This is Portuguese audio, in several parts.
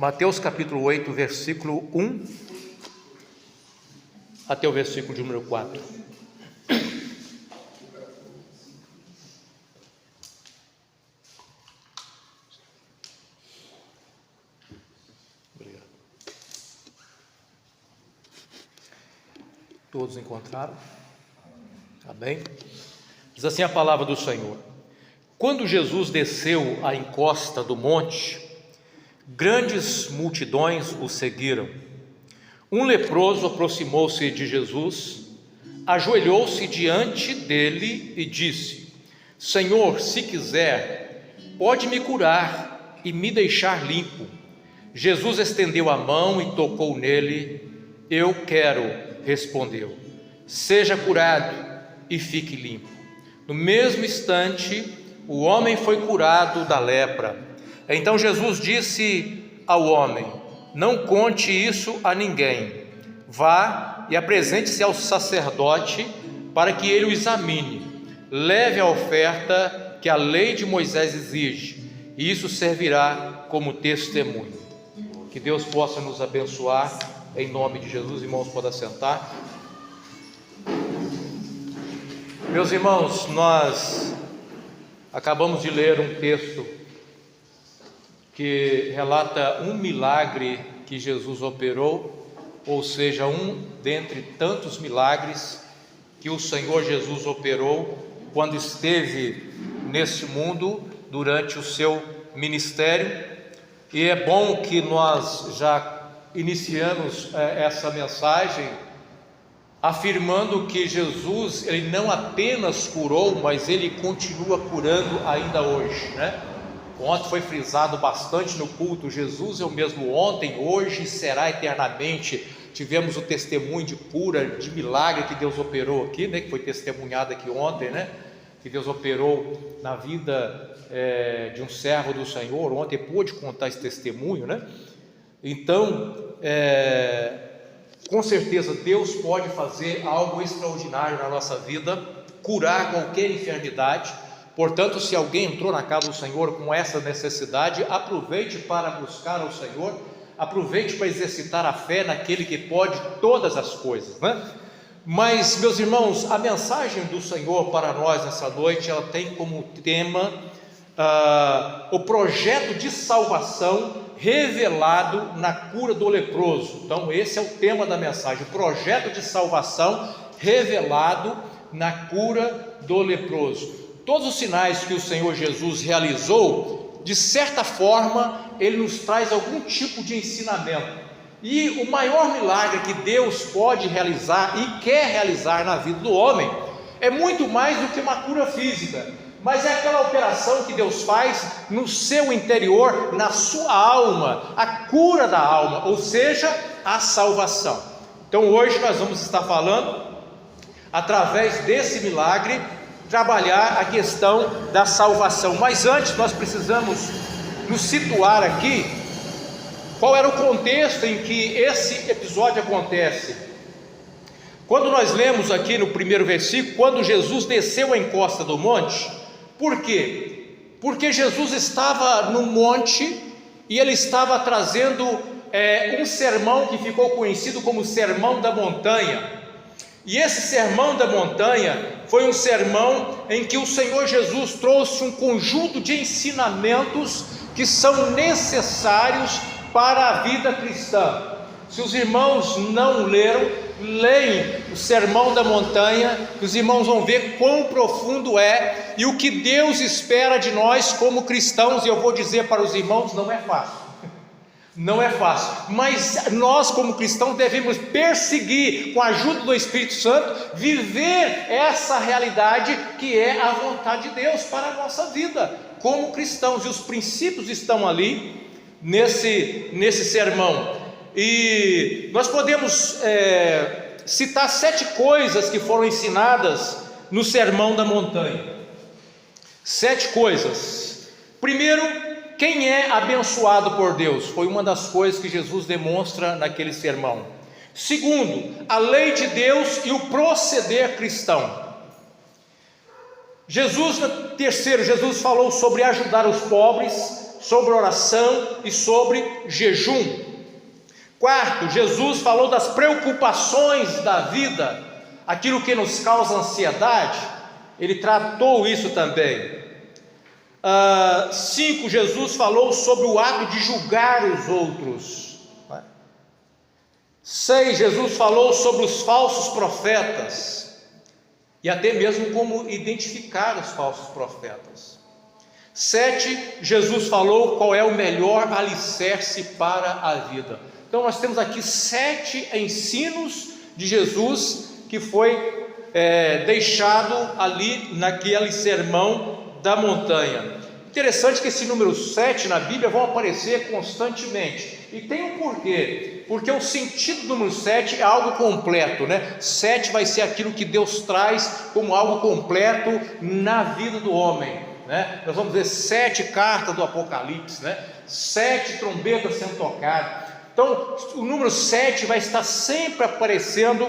Mateus capítulo 8, versículo 1 até o versículo de número 4. Obrigado. Todos encontraram? Amém? Diz assim a palavra do Senhor: Quando Jesus desceu à encosta do monte, grandes multidões o seguiram. Um leproso aproximou-se de Jesus, ajoelhou-se diante dele e disse: Senhor, se quiser, pode me curar e me deixar limpo. Jesus estendeu a mão e tocou nele. Eu quero, respondeu. Seja curado e fique limpo. No mesmo instante, o homem foi curado da lepra. Então Jesus disse ao homem: Não conte isso a ninguém. Vá e apresente-se ao sacerdote para que ele o examine. Leve a oferta que a lei de Moisés exige, e isso servirá como testemunho. Que Deus possa nos abençoar, em nome de Jesus. Irmãos, podem sentar. Meus irmãos, nós acabamos de ler um texto que relata um milagre que Jesus operou, ou seja, um dentre tantos milagres que o Senhor Jesus operou quando esteve neste mundo durante o seu ministério. E é bom que nós já iniciamos essa mensagem afirmando que Jesus, ele não apenas curou, mas ele continua curando ainda hoje, né? Ontem foi frisado bastante no culto: Jesus é o mesmo ontem, hoje e será eternamente. Tivemos o testemunho de cura, de milagre que Deus operou aqui, né? Que foi testemunhado aqui ontem, né? Que Deus operou na vida de um servo do Senhor. Ontem pôde contar esse testemunho, né? Então, com certeza Deus pode fazer algo extraordinário na nossa vida, curar qualquer enfermidade. Portanto, se alguém entrou na casa do Senhor com essa necessidade, aproveite para buscar ao Senhor, aproveite para exercitar a fé naquele que pode todas as coisas, né? Mas, meus irmãos, a mensagem do Senhor para nós nessa noite, ela tem como tema o projeto de salvação revelado na cura do leproso. Então esse é o tema da mensagem: o projeto de salvação revelado na cura do leproso. Todos os sinais que o Senhor Jesus realizou, de certa forma, ele nos traz algum tipo de ensinamento. E o maior milagre que Deus pode realizar e quer realizar na vida do homem é muito mais do que uma cura física, mas é aquela operação que Deus faz no seu interior, na sua alma, a cura da alma, ou seja, a salvação. Então hoje nós vamos estar falando, através desse milagre, trabalhar a questão da salvação. Mas antes nós precisamos nos situar aqui, qual era o contexto em que esse episódio acontece. Quando nós lemos aqui no primeiro versículo, quando Jesus desceu a encosta do monte, por quê? Porque Jesus estava no monte e ele estava trazendo um sermão que ficou conhecido como Sermão da Montanha. E esse Sermão da Montanha foi um sermão em que o Senhor Jesus trouxe um conjunto de ensinamentos que são necessários para a vida cristã. Se os irmãos não leram, leem o Sermão da Montanha, que os irmãos vão ver quão profundo é e o que Deus espera de nós como cristãos. E eu vou dizer para os irmãos, não é fácil. Não é fácil, mas nós como cristãos devemos perseguir, com a ajuda do Espírito Santo, viver essa realidade que é a vontade de Deus para a nossa vida como cristãos. E os princípios estão ali nesse sermão. E nós podemos citar 7 coisas que foram ensinadas no Sermão da Montanha. 7 coisas. Primeiro, quem é abençoado por Deus? Foi uma das coisas que Jesus demonstra naquele sermão. Segundo, a lei de Deus e o proceder cristão. Terceiro, Jesus falou sobre ajudar os pobres. sobre oração e sobre jejum. Quarto, Jesus falou das preocupações da vida, aquilo que nos causa ansiedade, ele tratou isso também. 5, Jesus falou sobre o ato de julgar os outros. 6, Jesus falou sobre os falsos profetas e até mesmo como identificar os falsos profetas. 7, Jesus falou qual é o melhor alicerce para a vida. Então nós temos aqui 7 ensinos de Jesus que foi deixado ali naquele sermão da montanha. Interessante que esse número 7 na Bíblia vão aparecer constantemente, e tem um porquê, porque o sentido do número 7 é algo completo, né? 7 vai ser aquilo que Deus traz como algo completo na vida do homem, né? Nós vamos ver 7 cartas do Apocalipse, né? 7 trombetas sendo tocadas. Então o número 7 vai estar sempre aparecendo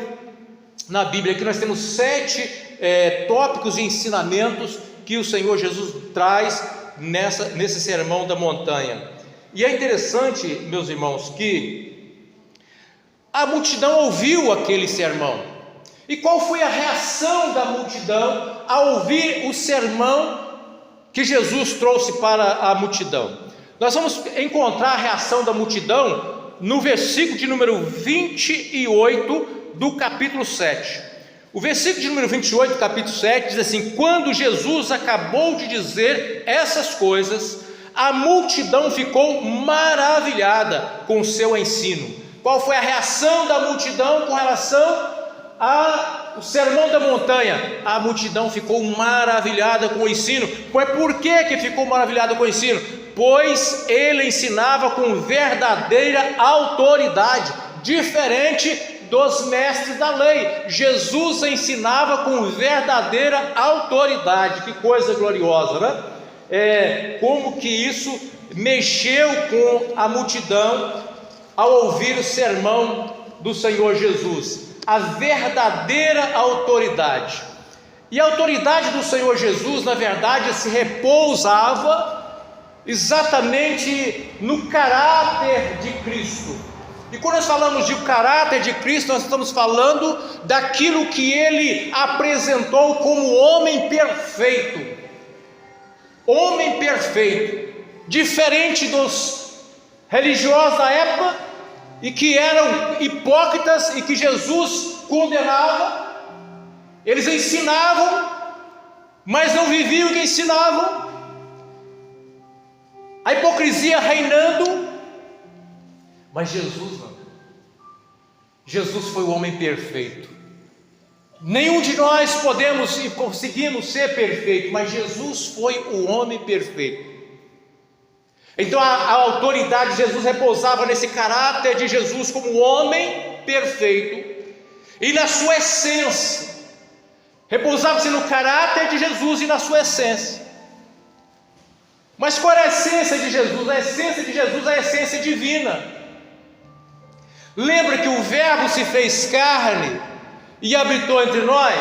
na Bíblia. Aqui nós temos 7 tópicos e ensinamentos que o Senhor Jesus traz nesse sermão da montanha. E é interessante, meus irmãos, que a multidão ouviu aquele sermão. E qual foi a reação da multidão ao ouvir o sermão que Jesus trouxe para a multidão? Nós vamos encontrar a reação da multidão no versículo de número 28 do capítulo 7. O versículo de número 28 do capítulo 7 diz assim: quando Jesus acabou de dizer essas coisas, a multidão ficou maravilhada com o seu ensino. Qual foi a reação da multidão com relação ao sermão da montanha? A multidão ficou maravilhada com o ensino. Por que ficou maravilhada com o ensino? Pois ele ensinava com verdadeira autoridade, diferente dos mestres da lei. Jesus ensinava com verdadeira autoridade. Que coisa gloriosa, né? Como que isso mexeu com a multidão ao ouvir o sermão do Senhor Jesus. A verdadeira autoridade. E a autoridade do Senhor Jesus, na verdade, se repousava exatamente no caráter de Cristo. E quando nós falamos de caráter de Cristo, nós estamos falando daquilo que ele apresentou como homem perfeito. Homem perfeito, diferente dos religiosos da época, e que eram hipócritas e que Jesus condenava. Eles ensinavam, mas não viviam o que ensinavam. A hipocrisia reinando. Mas Jesus não. Jesus foi o homem perfeito. Nenhum de nós podemos e conseguimos ser perfeito, mas Jesus foi o homem perfeito. Então a autoridade de Jesus repousava nesse caráter de Jesus como homem perfeito, e na sua essência, repousava-se no caráter de Jesus e na sua essência. Mas qual era a essência de Jesus? A essência de Jesus é a essência divina. Lembra que o Verbo se fez carne e habitou entre nós?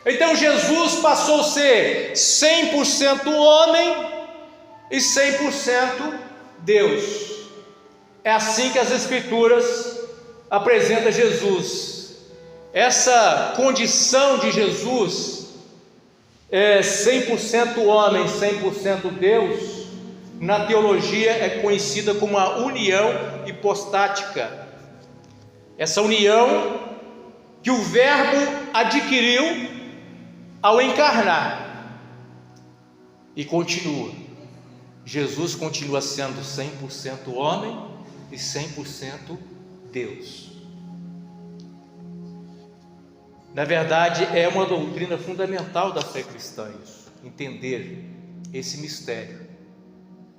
Então Jesus passou a ser 100% homem e 100% Deus. É assim que as Escrituras apresentam Jesus. Essa condição de Jesus, 100% homem, 100% Deus, na teologia é conhecida como a união hipostática. Essa união que o Verbo adquiriu ao encarnar e continua. Jesus continua sendo 100% homem e 100% Deus. Na verdade, é uma doutrina fundamental da fé cristã isso, entender esse mistério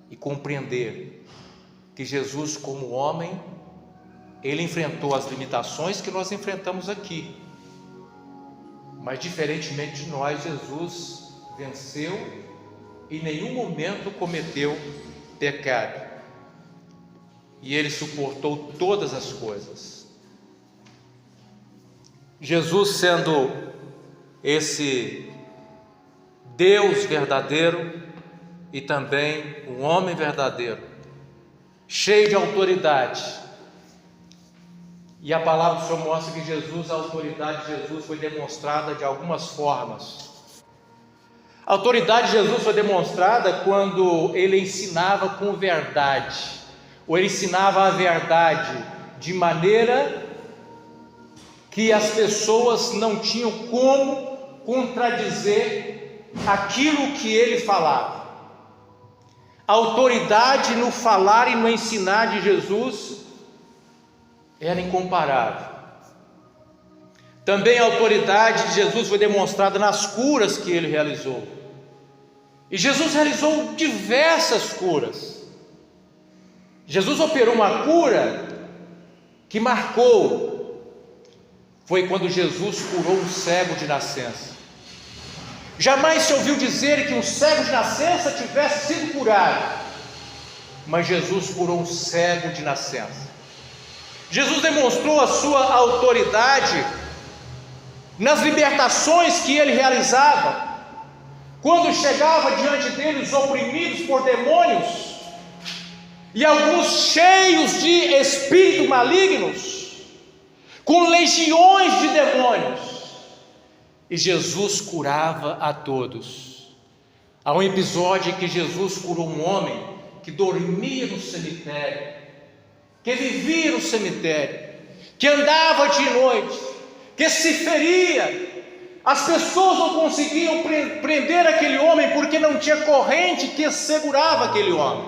e compreender que Jesus, como homem, ele enfrentou as limitações que nós enfrentamos aqui, mas diferentemente de nós, Jesus venceu e em nenhum momento cometeu pecado, e ele suportou todas as coisas. Jesus, sendo esse Deus verdadeiro e também um um homem verdadeiro, cheio de autoridade. E a palavra do Senhor mostra que a autoridade de Jesus foi demonstrada de algumas formas. A autoridade de Jesus foi demonstrada quando ele ensinava com verdade, ou ele ensinava a verdade de maneira que as pessoas não tinham como contradizer aquilo que ele falava. A autoridade no falar e no ensinar de Jesus era incomparável. Também a autoridade de Jesus foi demonstrada nas curas que ele realizou. E Jesus realizou diversas curas. Jesus operou uma cura que marcou. Foi quando Jesus curou um cego de nascença. Jamais se ouviu dizer que um cego de nascença tivesse sido curado, mas Jesus curou um cego de nascença. Jesus demonstrou a sua autoridade nas libertações que ele realizava. Quando chegava diante dele os oprimidos por demônios, e alguns cheios de espíritos malignos, com legiões de demônios, e Jesus curava a todos. Há um episódio em que Jesus curou um homem que dormia no cemitério, que vivia no cemitério, que andava de noite, que se feria. As pessoas não conseguiam prender aquele homem porque não tinha corrente que segurava aquele homem.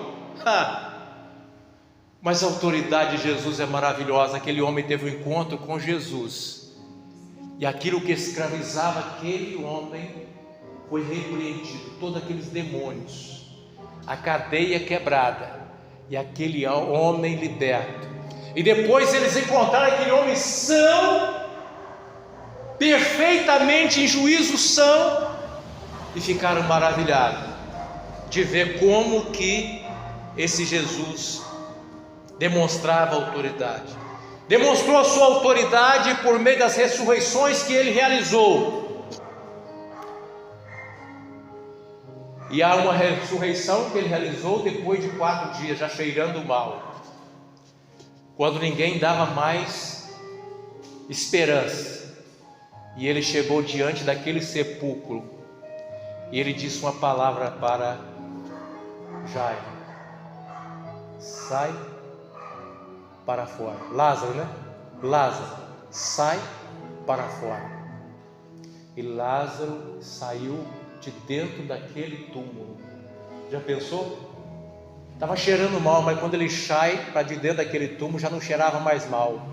Mas a autoridade de Jesus é maravilhosa. Aquele homem teve um encontro com Jesus, e aquilo que escravizava aquele homem foi repreendido, todos aqueles demônios, a cadeia quebrada, e aquele homem liberto. E depois eles encontraram aquele homem são, perfeitamente em juízo são, e ficaram maravilhados de ver como que esse Jesus demonstrava autoridade. Demonstrou a sua autoridade por meio das ressurreições que ele realizou. E há uma ressurreição que ele realizou depois de 4 dias, já cheirando mal, quando ninguém dava mais esperança. E ele chegou diante daquele sepulcro, e ele disse uma palavra para Jairo: sai para fora. Lázaro, né? Lázaro, sai para fora. E Lázaro saiu de dentro daquele túmulo. Já pensou? Estava cheirando mal, mas quando ele sai para de dentro daquele túmulo, já não cheirava mais mal.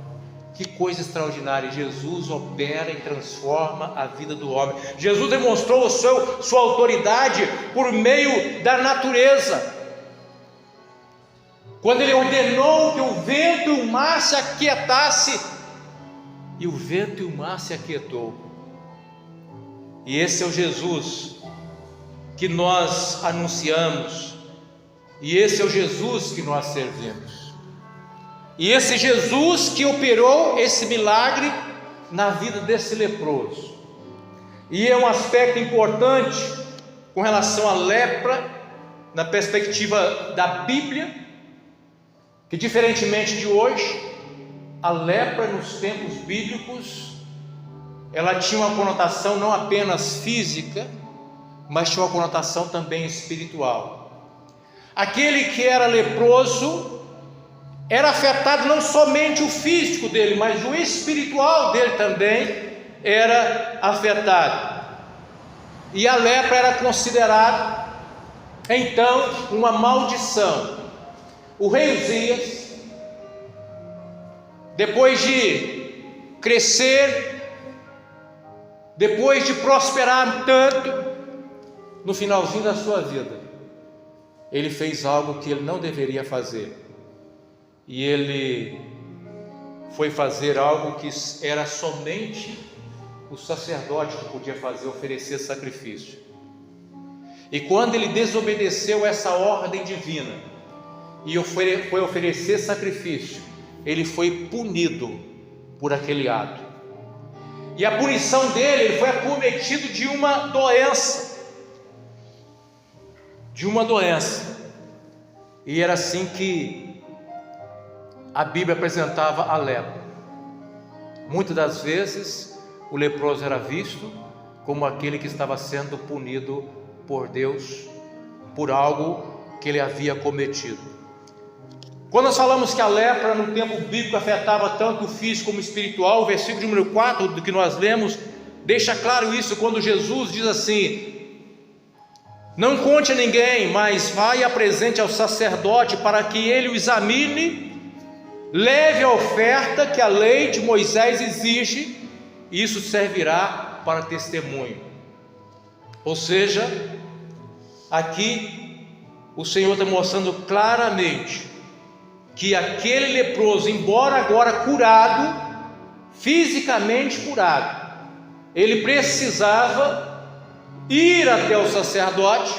Que coisa extraordinária! Jesus opera e transforma a vida do homem. Jesus demonstrou sua autoridade por meio da natureza, quando ele ordenou que o vento e o mar se aquietasse, e o vento e o mar se aquietou. E esse é o Jesus que nós anunciamos, e esse é o Jesus que nós servimos. E esse Jesus que operou esse milagre na vida desse leproso. E é um aspecto importante com relação à lepra, na perspectiva da Bíblia, que diferentemente de hoje, a lepra nos tempos bíblicos, ela tinha uma conotação não apenas física, mas tinha uma conotação também espiritual. Aquele que era leproso era afetado não somente o físico dele, mas o espiritual dele também era afetado. E a lepra era considerada então uma maldição. O rei Uzias, depois de crescer, depois de prosperar tanto, no finalzinho da sua vida, ele fez algo que ele não deveria fazer. E ele foi fazer algo que era somente o sacerdote que podia fazer, oferecer sacrifício. E quando ele desobedeceu essa ordem divina e foi oferecer sacrifício, ele foi punido por aquele ato. E a punição dele, ele foi acometido de uma doença. E era assim que a Bíblia apresentava a lepra. Muitas das vezes o leproso era visto como aquele que estava sendo punido por Deus por algo que ele havia cometido. Quando nós falamos que a lepra no tempo bíblico afetava tanto o físico como o espiritual, o versículo número 4 do que nós lemos deixa claro isso, quando Jesus diz assim: não conte a ninguém, mas vai e apresente ao sacerdote para que ele o examine, leve a oferta que a lei de Moisés exige, e isso servirá para testemunho. Ou seja, aqui o Senhor está mostrando claramente que aquele leproso, embora agora curado, fisicamente curado, ele precisava ir até o sacerdote,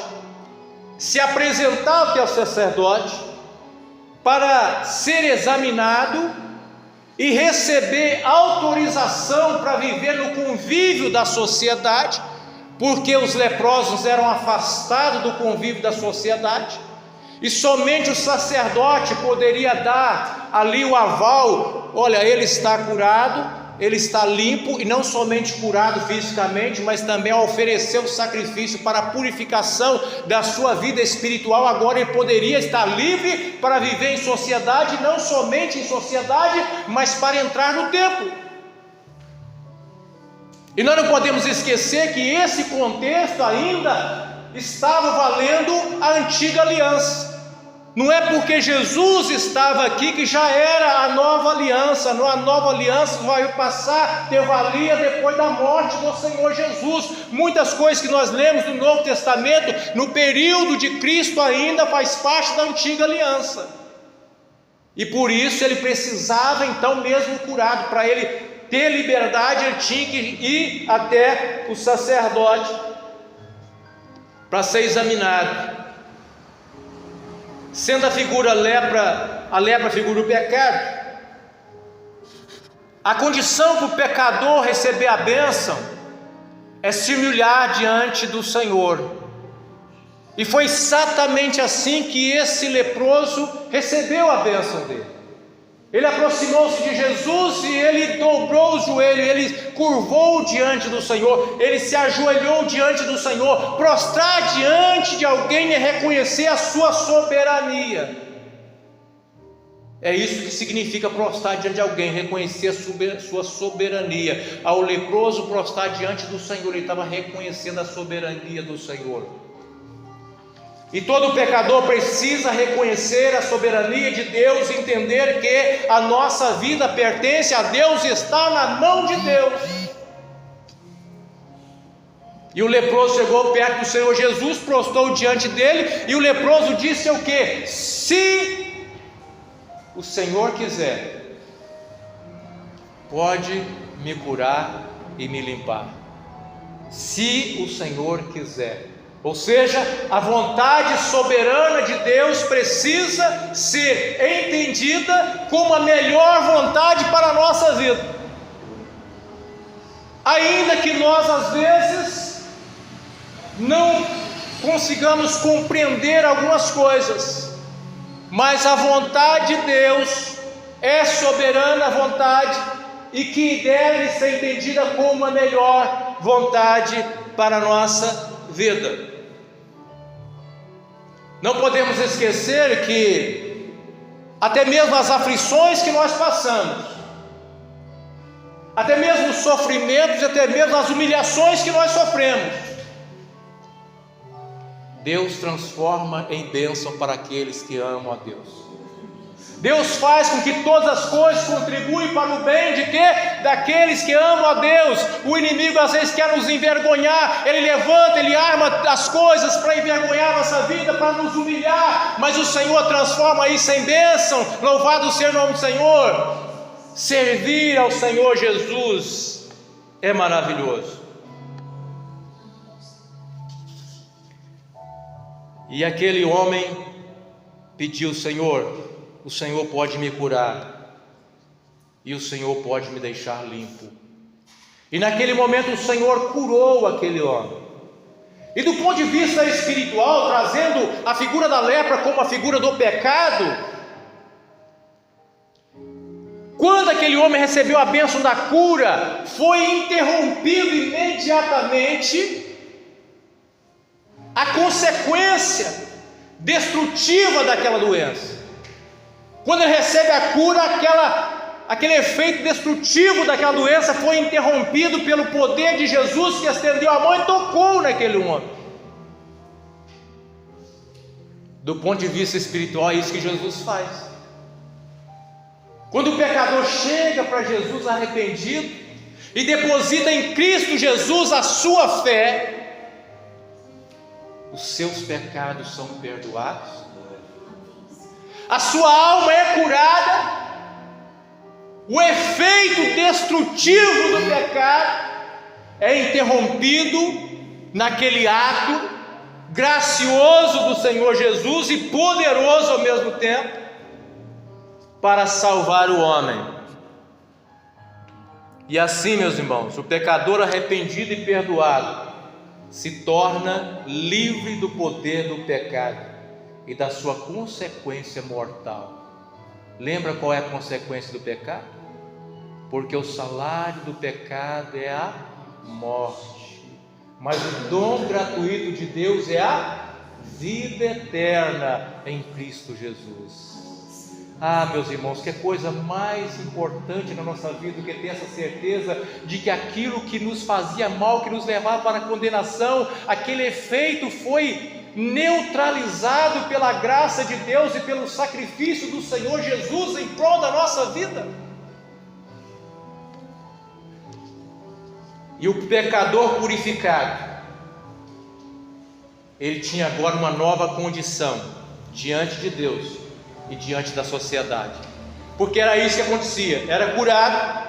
se apresentar até o sacerdote, para ser examinado e receber autorização para viver no convívio da sociedade, porque os leprosos eram afastados do convívio da sociedade, e somente o sacerdote poderia dar ali o aval: olha, ele está curado, ele está limpo, e não somente curado fisicamente, mas também oferecer o sacrifício para a purificação da sua vida espiritual. Agora ele poderia estar livre para viver em sociedade, não somente em sociedade, mas para entrar no templo. E nós não podemos esquecer que esse contexto ainda estava valendo a antiga aliança. Não é porque Jesus estava aqui que já era a nova aliança. A nova aliança vai passar a ter valia depois da morte do Senhor Jesus. Muitas coisas que nós lemos no Novo Testamento, no período de Cristo, ainda faz parte da antiga aliança. E por isso ele precisava então mesmo curado. Para ele ter liberdade, ele tinha que ir até o sacerdote para ser examinado. Sendo a lepra figura o pecado, a condição para o pecador receber a bênção é se humilhar diante do Senhor. E foi exatamente assim que esse leproso recebeu a bênção dele. Ele aproximou-se de Jesus e ele dobrou o joelho, ele curvou diante do Senhor, ele se ajoelhou diante do Senhor. Prostrar diante de alguém é reconhecer a sua soberania. É isso que significa prostrar diante de alguém, reconhecer a sua soberania. Ao leproso prostrar diante do Senhor, ele estava reconhecendo a soberania do Senhor. E todo pecador precisa reconhecer a soberania de Deus, entender que a nossa vida pertence a Deus, está na mão de Deus. E o leproso chegou perto do Senhor Jesus, prostrou diante dele, e o leproso disse o quê? Se o Senhor quiser, pode me curar e me limpar. Se o Senhor quiser. Ou seja, a vontade soberana de Deus precisa ser entendida como a melhor vontade para a nossa vida. Ainda que nós às vezes não consigamos compreender algumas coisas, mas a vontade de Deus é soberana vontade e que deve ser entendida como a melhor vontade para a nossa vida. Não podemos esquecer que até mesmo as aflições que nós passamos, até mesmo os sofrimentos, até mesmo as humilhações que nós sofremos, Deus transforma em bênção para aqueles que amam a Deus. Deus faz com que todas as coisas contribuem para o bem de quê? Daqueles que amam a Deus. O inimigo às vezes quer nos envergonhar, ele levanta, ele arma as coisas para envergonhar a nossa vida, para nos humilhar, mas o Senhor transforma isso em bênção. Louvado seja o nome do Senhor. Servir ao Senhor Jesus é maravilhoso. E aquele homem pediu: Senhor, o Senhor pode me curar, e o Senhor pode me deixar limpo. E naquele momento o Senhor curou aquele homem. E do ponto de vista espiritual, trazendo a figura da lepra como a figura do pecado, quando aquele homem recebeu a bênção da cura, foi interrompido imediatamente a consequência destrutiva daquela doença. Quando ele recebe a cura, aquele efeito destrutivo daquela doença foi interrompido pelo poder de Jesus, que estendeu a mão e tocou naquele homem. Do ponto de vista espiritual, é isso que Jesus faz. Quando o pecador chega para Jesus arrependido e deposita em Cristo Jesus a sua fé, os seus pecados são perdoados, a sua alma é curada, o efeito destrutivo do pecado é interrompido naquele ato gracioso do Senhor Jesus e poderoso ao mesmo tempo para salvar o homem. E assim, meus irmãos, o pecador arrependido e perdoado se torna livre do poder do pecado e da sua consequência mortal. Lembra qual é a consequência do pecado? Porque o salário do pecado é a morte, mas o dom gratuito de Deus é a vida eterna em Cristo Jesus. Ah, meus irmãos, que coisa mais importante na nossa vida do que ter essa certeza de que aquilo que nos fazia mal, que nos levava para a condenação, aquele efeito foi neutralizado pela graça de Deus e pelo sacrifício do Senhor Jesus em prol da nossa vida. E o pecador purificado, ele tinha agora uma nova condição diante de Deus e diante da sociedade, porque era isso que acontecia: era curado,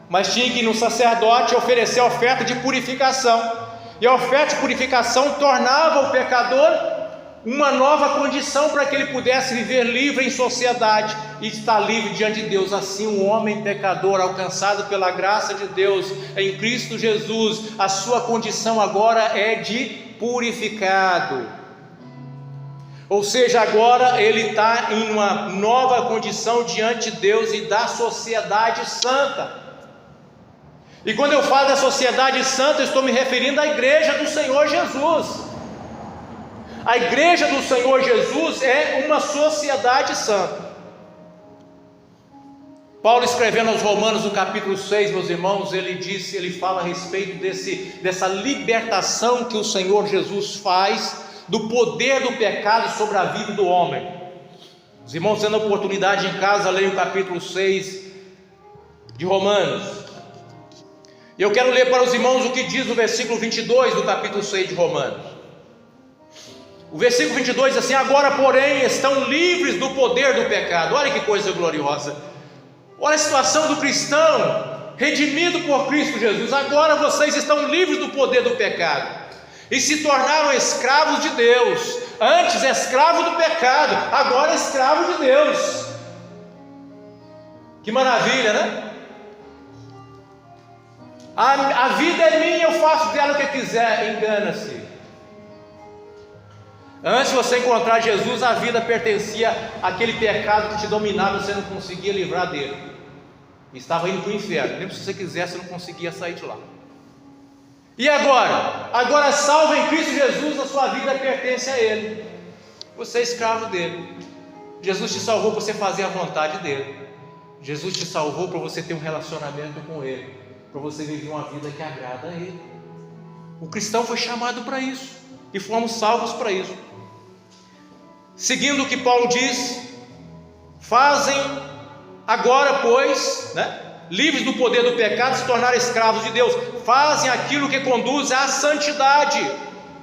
mas tinha que ir no sacerdote oferecer a oferta de purificação, e a oferta de purificação tornava o pecador uma nova condição para que ele pudesse viver livre em sociedade e estar livre diante de Deus. Assim, um homem pecador alcançado pela graça de Deus em Cristo Jesus, a sua condição agora é de purificado. Ou seja, agora ele está em uma nova condição diante de Deus e da sociedade santa. E quando eu falo da sociedade santa, eu estou me referindo à igreja do Senhor Jesus. A igreja do Senhor Jesus é uma sociedade santa. Paulo, escrevendo aos Romanos no capítulo 6, meus irmãos, ele fala a respeito dessa libertação que o Senhor Jesus faz do poder do pecado sobre a vida do homem. Os irmãos, tendo a oportunidade em casa, leiam o capítulo 6 de Romanos. E eu quero ler para os irmãos o que diz o versículo 22 do capítulo 6 de Romanos. O versículo 22 diz assim: agora, porém, estão livres do poder do pecado. Olha que coisa gloriosa. Olha a situação do cristão redimido por Cristo Jesus. Agora vocês estão livres do poder do pecado e se tornaram escravos de Deus. Antes escravo do pecado, agora escravo de Deus. Que maravilha, né? A vida é minha, eu faço dela o que quiser. Engana-se. Antes de você encontrar Jesus, a vida pertencia àquele pecado que te dominava, você não conseguia livrar dele, estava indo para o inferno. Mesmo se você quisesse, você não conseguia sair de lá. E agora? Agora, salvo em Cristo Jesus, a sua vida pertence a Ele. Você é escravo dele. Jesus te salvou para você fazer a vontade dele. Jesus te salvou para você ter um relacionamento com Ele, para você viver uma vida que agrada a Ele. O cristão foi chamado para isso, e fomos salvos para isso. Seguindo o que Paulo diz, fazem agora, pois, livres do poder do pecado, se tornaram escravos de Deus, fazem aquilo que conduz à santidade.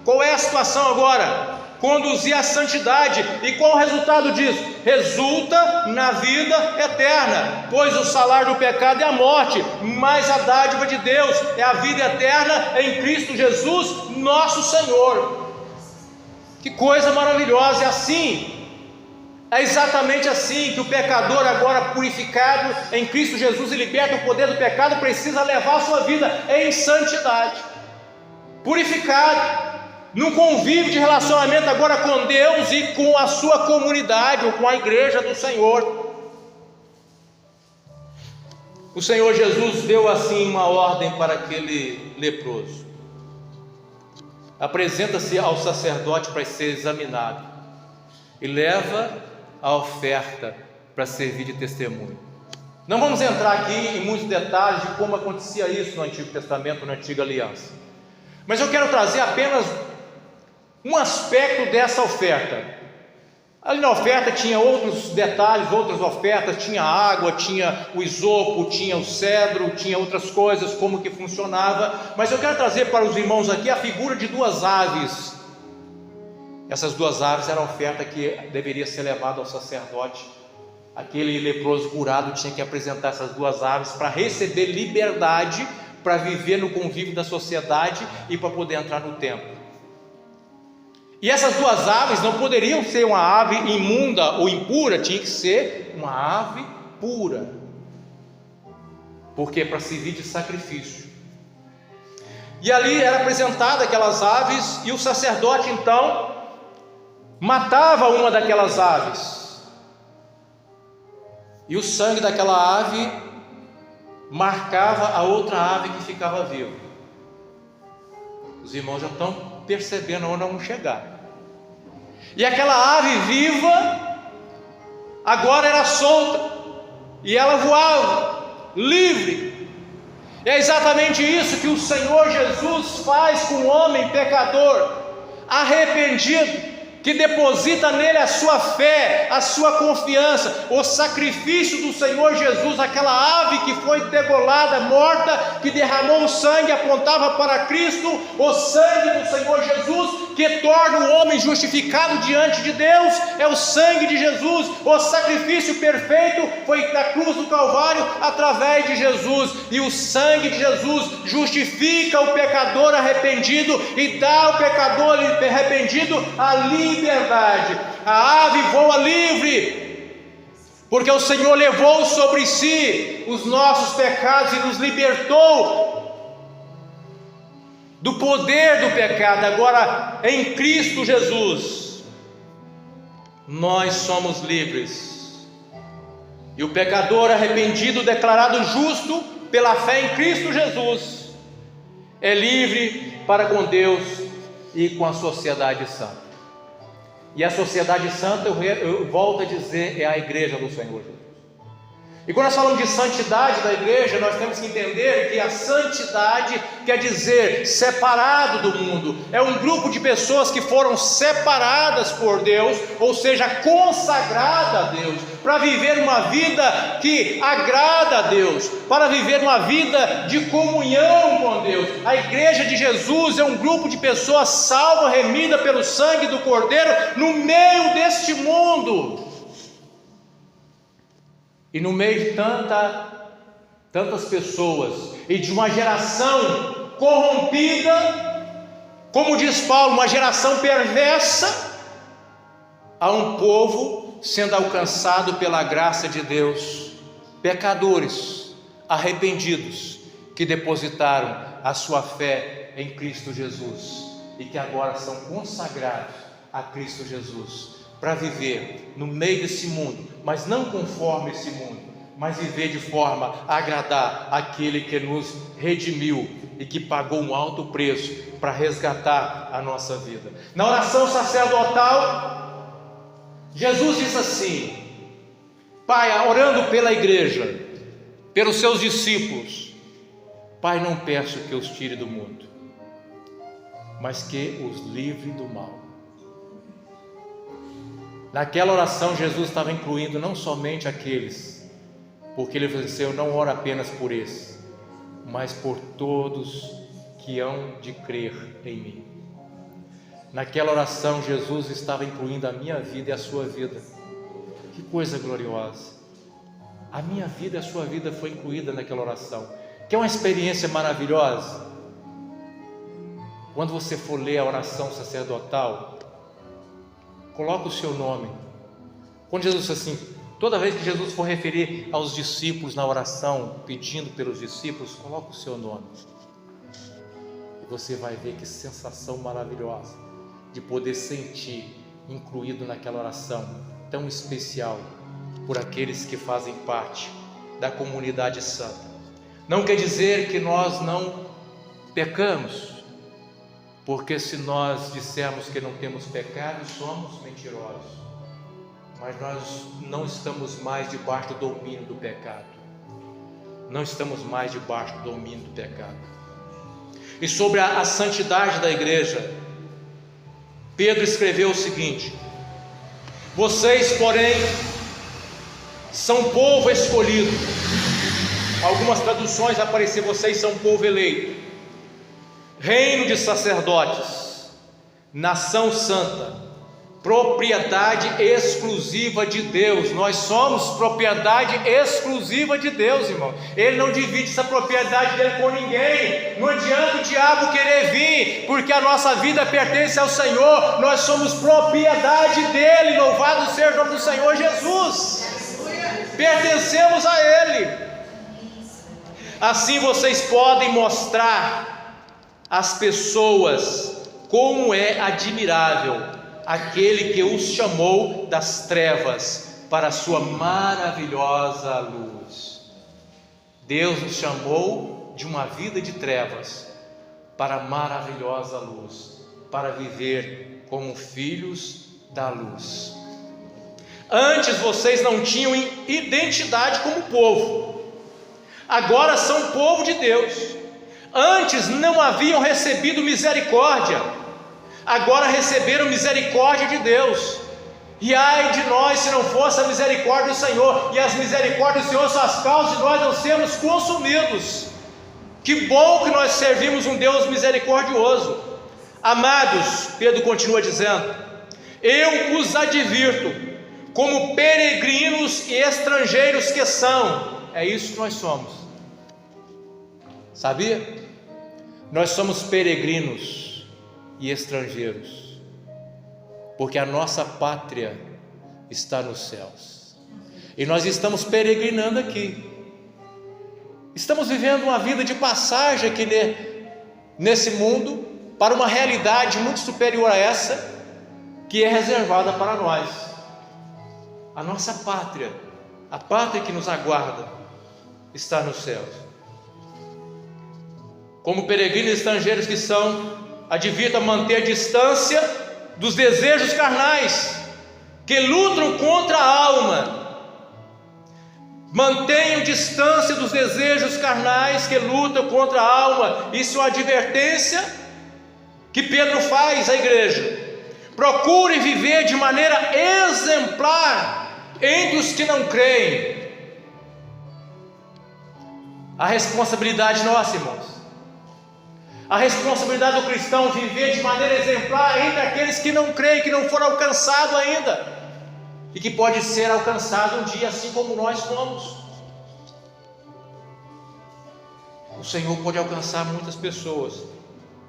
Qual é a situação agora? Conduzir à santidade. E qual o resultado disso? Resulta na vida eterna, pois o salário do pecado é a morte, mas a dádiva de Deus é a vida eterna em Cristo Jesus, nosso Senhor. Que coisa maravilhosa! É exatamente assim que o pecador, agora purificado em Cristo Jesus e liberto do poder do pecado, precisa levar a sua vida em santidade, purificado, num convívio de relacionamento agora com Deus e com a sua comunidade, ou com a igreja do Senhor. O Senhor Jesus deu assim uma ordem para aquele leproso: apresenta-se ao sacerdote para ser examinado e leva a oferta para servir de testemunho. Não vamos entrar aqui em muitos detalhes de como acontecia isso no Antigo Testamento, na Antiga Aliança, mas eu quero trazer apenas um aspecto dessa oferta. Ali na oferta tinha outros detalhes, outras ofertas, tinha água, tinha o isopo, tinha o cedro, tinha outras coisas, como que funcionava, mas eu quero trazer para os irmãos aqui a figura de duas aves. Essas duas aves era a oferta que deveria ser levada ao sacerdote. Aquele leproso curado tinha que apresentar essas duas aves para receber liberdade, para viver no convívio da sociedade e para poder entrar no templo. E essas duas aves não poderiam ser uma ave imunda ou impura, tinha que ser uma ave pura, porque para servir de sacrifício. E ali era apresentada aquelas aves, e o sacerdote então matava uma daquelas aves, e o sangue daquela ave marcava a outra ave que ficava viva. Os irmãos já estão percebendo onde vamos chegar. E aquela ave viva agora era solta, e ela voava livre. É exatamente isso que o Senhor Jesus faz com o homem pecador, arrependido, que deposita nele a sua fé, a sua confiança. O sacrifício do Senhor Jesus, aquela ave que foi degolada, morta, que derramou o sangue, apontava para Cristo. O sangue do Senhor Jesus, que torna o homem justificado diante de Deus, é o sangue de Jesus. O sacrifício perfeito foi da cruz do Calvário, através de Jesus, e o sangue de Jesus justifica o pecador arrependido e dá ao pecador arrependido a liberdade. A ave voa livre, porque o Senhor levou sobre si os nossos pecados e nos libertou do poder do pecado. Agora, em Cristo Jesus, nós somos livres, e o pecador arrependido, declarado justo pela fé em Cristo Jesus, é livre para com Deus e com a sociedade santa. E a sociedade santa, eu volto a dizer, é a igreja do Senhor Jesus. E quando nós falamos de santidade da igreja, nós temos que entender que a santidade quer dizer separado do mundo. É um grupo de pessoas que foram separadas por Deus, ou seja, consagrada a Deus, para viver uma vida que agrada a Deus, para viver uma vida de comunhão com Deus. A igreja de Jesus é um grupo de pessoas salvas, remidas pelo sangue do Cordeiro, no meio deste mundo. E no meio de tantas pessoas, e de uma geração corrompida, como diz Paulo, uma geração perversa, há um povo sendo alcançado pela graça de Deus, pecadores arrependidos, que depositaram a sua fé em Cristo Jesus, e que agora são consagrados a Cristo Jesus, para viver no meio desse mundo, mas não conforme esse mundo, mas viver de forma a agradar aquele que nos redimiu e que pagou um alto preço para resgatar a nossa vida. Na oração sacerdotal, Jesus disse assim: Pai, orando pela igreja, pelos seus discípulos, Pai, não peço que os tire do mundo, mas que os livre do mal. Naquela oração, Jesus estava incluindo não somente aqueles, porque ele disse: eu não oro apenas por esses, mas por todos que hão de crer em mim. Naquela oração, Jesus estava incluindo a minha vida e a sua vida. Que coisa gloriosa! A minha vida e a sua vida foi incluída naquela oração, que é uma experiência maravilhosa. Quando você for ler a oração sacerdotal, coloca o seu nome. Quando Jesus disse assim, toda vez que Jesus for referir aos discípulos na oração, pedindo pelos discípulos, coloca o seu nome. E você vai ver que sensação maravilhosa. de poder sentir incluído naquela oração tão especial por aqueles que fazem parte da comunidade santa. Não quer dizer que nós não pecamos, porque se nós dissermos que não temos pecado, somos mentirosos. Mas nós não estamos mais debaixo do domínio do pecado. Não estamos mais debaixo do domínio do pecado. E sobre a santidade da igreja, Pedro escreveu o seguinte: vocês, porém, são povo escolhido. Algumas traduções aparecem: vocês são povo eleito, reino de sacerdotes, nação santa, propriedade exclusiva de Deus. Nós somos propriedade exclusiva de Deus, irmão. Ele não divide essa propriedade dele com ninguém. Não adianta o diabo querer vir, porque a nossa vida pertence ao Senhor. Nós somos propriedade dele. Louvado seja o nome do Senhor Jesus. Pertencemos a Ele. Assim vocês podem mostrar às pessoas como é admirável aquele que os chamou das trevas para a sua maravilhosa luz. Deus nos chamou de uma vida de trevas para a maravilhosa luz, para viver como filhos da luz. Antes vocês não tinham identidade como povo, agora são povo de Deus. Antes não haviam recebido misericórdia, agora receberam misericórdia de Deus. E ai de nós se não fosse a misericórdia do Senhor, e as misericórdias do Senhor são as causas de nós não sermos consumidos. Que bom que nós servimos um Deus misericordioso. Amados, Pedro continua dizendo, eu os advirto, como peregrinos e estrangeiros que são. É isso que nós somos. Sabia? Nós somos peregrinos e estrangeiros, porque a nossa pátria está nos céus, e nós estamos peregrinando aqui, estamos vivendo uma vida de passagem aqui nesse mundo, para uma realidade muito superior a essa, que é reservada para nós. A nossa pátria, a pátria que nos aguarda, está nos céus. Como peregrinos e estrangeiros que são, advirtam a manter distância dos desejos carnais que lutam contra a alma. Mantenham distância dos desejos carnais que lutam contra a alma. Isso é uma advertência que Pedro faz à igreja. Procurem viver de maneira exemplar entre os que não creem. A responsabilidade nossa, irmãos, a responsabilidade do cristão viver de maneira exemplar entre aqueles que não creem, que não foram alcançados ainda, e que pode ser alcançado um dia, assim como nós fomos. O Senhor pode alcançar muitas pessoas,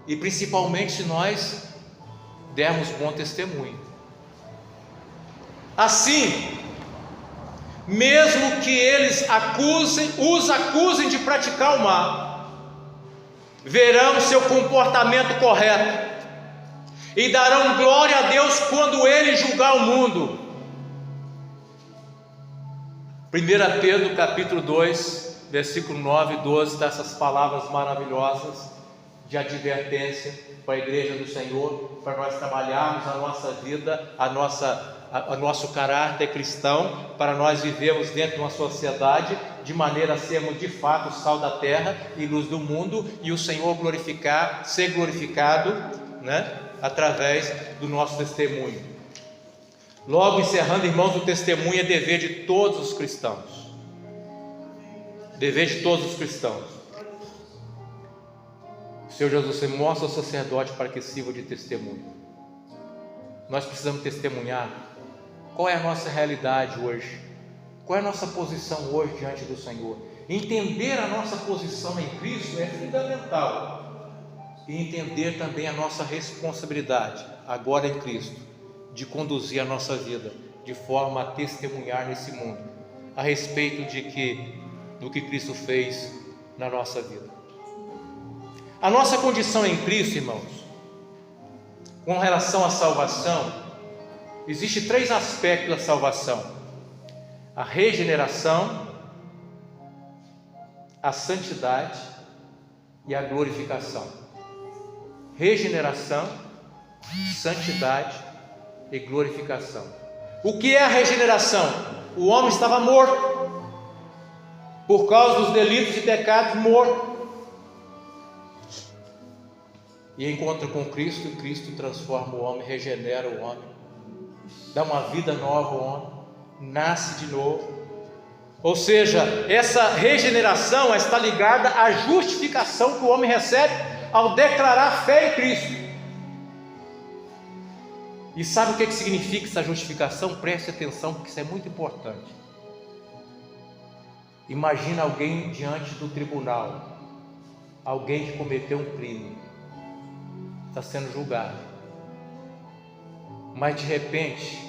e principalmente se nós dermos bom testemunho. Assim, mesmo que eles os acusem de praticar o mal, verão seu comportamento correto e darão glória a Deus quando Ele julgar o mundo. 1 Pedro capítulo 2, versículo 9 e 12, dessas palavras maravilhosas de advertência para a igreja do Senhor, para nós trabalharmos a nossa vida, o nosso caráter cristão, para nós vivermos dentro de uma sociedade de maneira a sermos de fato sal da terra e luz do mundo, e o Senhor ser glorificado, através do nosso testemunho. Logo, encerrando, irmãos, o testemunho é dever de todos os cristãos. Dever de todos os cristãos. O Senhor Jesus, você mostra ao sacerdote para que sirva de testemunho. Nós precisamos testemunhar qual é a nossa realidade hoje, qual é a nossa posição hoje diante do Senhor. Entender a nossa posição em Cristo é fundamental, e entender também a nossa responsabilidade agora em Cristo, de conduzir a nossa vida de forma a testemunhar nesse mundo a respeito do que Cristo fez na nossa vida. A nossa condição em Cristo, irmãos, com relação à salvação, existem 3 aspectos da salvação: a regeneração, a santidade e a glorificação. Regeneração, santidade e glorificação. O que é a regeneração? O homem estava morto, por causa dos delitos e pecados, morto. E encontra com Cristo, e Cristo transforma o homem, regenera o homem, dá uma vida nova ao homem, nasce de novo. Ou seja, essa regeneração está ligada à justificação que o homem recebe ao declarar fé em Cristo. E sabe o que significa essa justificação? Preste atenção, porque isso é muito importante. Imagina alguém diante do tribunal, alguém que cometeu um crime, está sendo julgado, mas de repente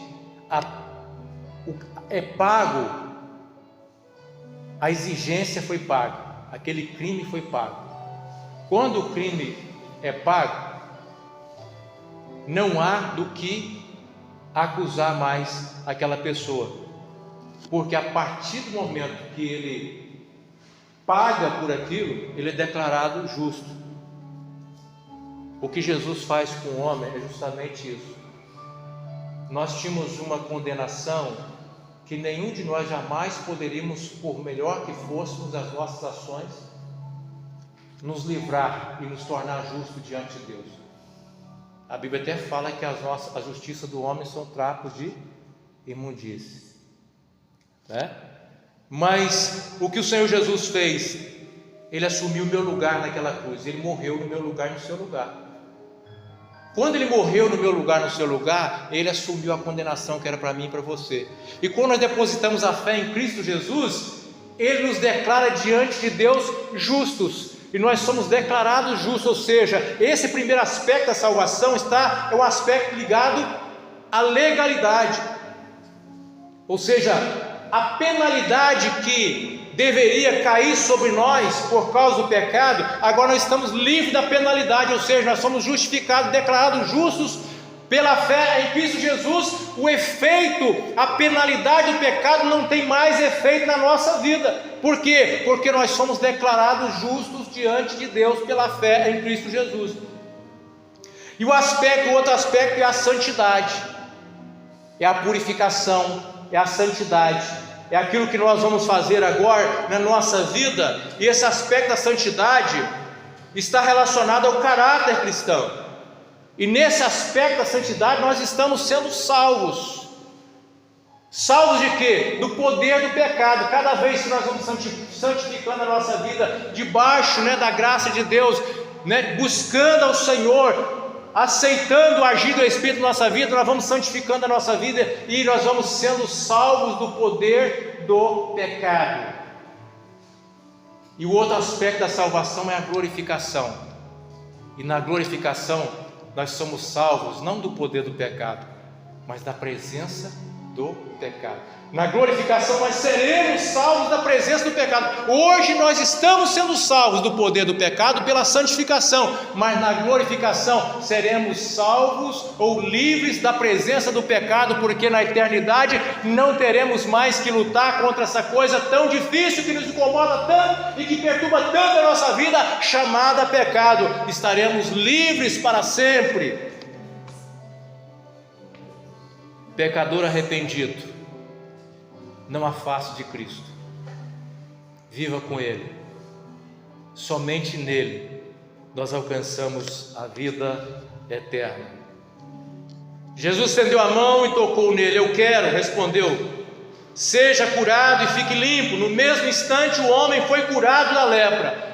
é pago, a exigência foi paga, aquele crime foi pago. Quando o crime é pago, não há do que acusar mais aquela pessoa, porque a partir do momento que ele paga por aquilo, ele é declarado justo. O que Jesus faz com o homem é justamente isso. Nós tínhamos uma condenação que nenhum de nós jamais poderíamos, por melhor que fôssemos as nossas ações, nos livrar e nos tornar justos diante de Deus. A Bíblia até fala que a justiça do homem são trapos de imundície, né? Mas o que o Senhor Jesus fez? Ele assumiu o meu lugar naquela cruz, ele morreu no meu lugar, no seu lugar. Quando ele morreu no meu lugar, no seu lugar, ele assumiu a condenação que era para mim e para você. E quando nós depositamos a fé em Cristo Jesus, ele nos declara diante de Deus justos, e nós somos declarados justos. Ou seja, esse primeiro aspecto da salvação é um aspecto ligado à legalidade, ou seja, a penalidade que deveria cair sobre nós por causa do pecado, agora nós estamos livres da penalidade, ou seja, nós somos justificados, declarados justos pela fé em Cristo Jesus. O efeito, a penalidade do pecado não tem mais efeito na nossa vida. Por quê? Porque nós somos declarados justos diante de Deus pela fé em Cristo Jesus. E o outro aspecto é a santidade, é a purificação, é a santidade. É aquilo que nós vamos fazer agora na nossa vida, e esse aspecto da santidade está relacionado ao caráter cristão. E nesse aspecto da santidade nós estamos sendo salvos. Salvos de quê? Do poder do pecado. Cada vez que nós vamos santificando a nossa vida debaixo, da graça de Deus, buscando ao Senhor, aceitando o agir do Espírito na nossa vida, nós vamos santificando a nossa vida e nós vamos sendo salvos do poder do pecado. E o outro aspecto da salvação é a glorificação. E na glorificação nós somos salvos não do poder do pecado, mas da presença do pecado. Na glorificação nós seremos salvos da presença do pecado. Hoje nós estamos sendo salvos do poder do pecado pela santificação, mas na glorificação seremos salvos ou livres da presença do pecado, porque na eternidade não teremos mais que lutar contra essa coisa tão difícil que nos incomoda tanto e que perturba tanto a nossa vida, chamada pecado. Estaremos livres para sempre. Pecador arrependido, não afaste de Cristo, viva com Ele. Somente nele nós alcançamos a vida eterna. Jesus estendeu a mão e tocou nele. Eu quero, respondeu, seja curado e fique limpo. No mesmo instante o homem foi curado da lepra.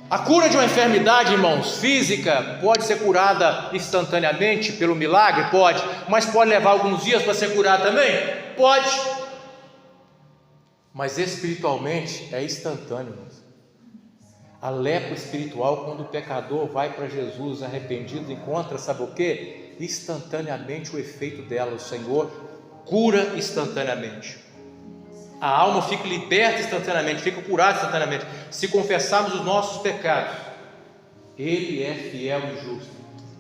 A cura de uma enfermidade, irmãos, física, pode ser curada instantaneamente pelo milagre? Pode, mas pode levar alguns dias para ser curada também? Pode, mas espiritualmente é instantâneo, irmãos. A lepra espiritual, quando o pecador vai para Jesus arrependido, encontra, sabe o que? Instantaneamente o efeito dela, o Senhor cura instantaneamente. A alma fica liberta instantaneamente, fica curada instantaneamente. Se confessarmos os nossos pecados, Ele é fiel e justo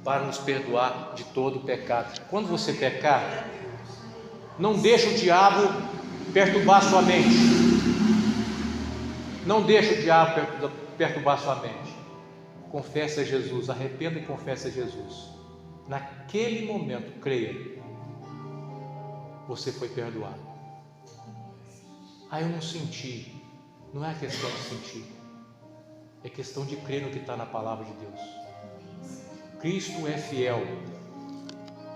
para nos perdoar de todo o pecado. Quando você pecar, não deixe o diabo perturbar sua mente. Não deixe o diabo perturbar sua mente. Confesse a Jesus, arrependa e confesse a Jesus. Naquele momento, creia, você foi perdoado. Eu não senti. Não é questão de sentir, é questão de crer no que está na palavra de Deus. Cristo é fiel,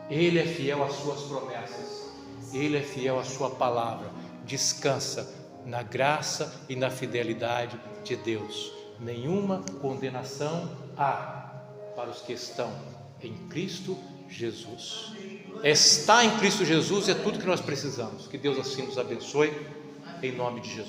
Ele é fiel às suas promessas, Ele é fiel à sua palavra. Descansa na graça e na fidelidade de Deus. Nenhuma condenação há para os que estão em Cristo Jesus. Estar em Cristo Jesus é tudo que nós precisamos. Que Deus assim nos abençoe, em nome de Jesus.